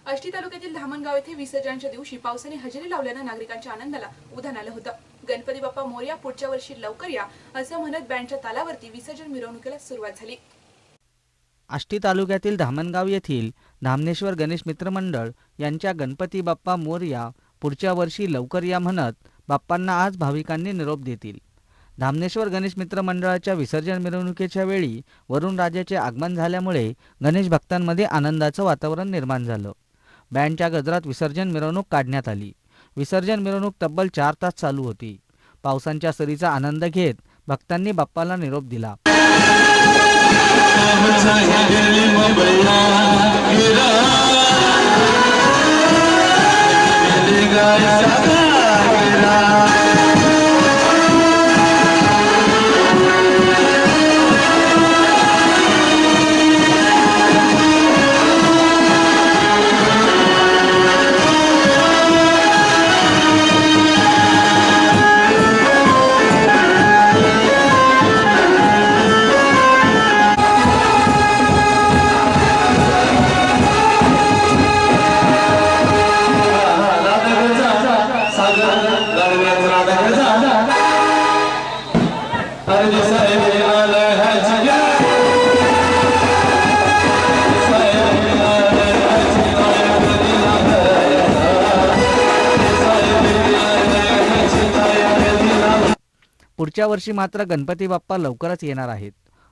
आष्टी तालुक्यातील धामणगाव येथे विसर्जनाच्या दिवशी पावसाने हजेरी लावल्याने नागरिकांच्या आनंदाला उधाण आलं होतं। गणपती बाप्पा मोरया, पुढच्या वर्षी लवकर या असं म्हणत बँडच्या तालावरती विसर्जन मिरवणुकीला सुरुवात झाली। आष्टी तालुक्यातील धामणगाव येथील धामनेश्वर गणेश मित्र मंडळ यांच्या गणपती बाप्पा मोरया, पुढच्या वर्षी लवकर या म्हणत बाप्पांना आज भाविकांनी निरोप देतील। धामनेश्वर गणेश मित्र मंडळाच्या विसर्जन मिरवणुकीच्या वेळी वरुण राजाचे आगमन झाल्यामुळे गणेश भक्तांमध्ये आनंदाचं वातावरण निर्माण झालं। बँडच्या गजरात विसर्जन मिरवणूक काढण्यात आली। विसर्जन मिरवणूक तब्बल 4 तास चालू होती। पावसांच्या सरीचा आनंद घेत भक्तांनी बाप्पाला निरोप दिला। पुढच्या वर्षी मात्र गणपती बाप्पा लवकरच येणार आहेत।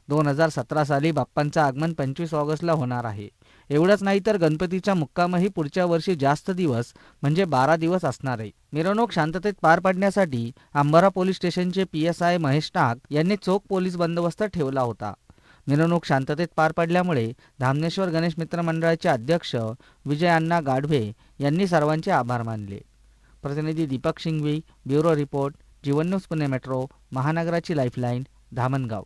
2017 साली बाप्पांचं आगमन 25 ऑगस्टला होणार आहे। एवढंच नाही तर गणपतीचा मुक्कामही पुढच्या वर्षी जास्त दिवस म्हणजे 12 दिवस असणार आहे। मिरवणूक शांततेत पार पाडण्यासाठी अंबारा पोलीस स्टेशनचे PSI महेश नाग यांनी चोख पोलीस बंदोबस्त ठेवला होता। मिरवणूक शांततेत पार पडल्यामुळे धामनेश्वर गणेश मित्र मंडळाचे अध्यक्ष विजय अण्णा गाढवे यांनी सर्वांचे आभार मानले। प्रतिनिधी Deepak Shingvi, bureau report, Jeevan news Pune metro, महानगराची लाईफलाईन, धामणगाव।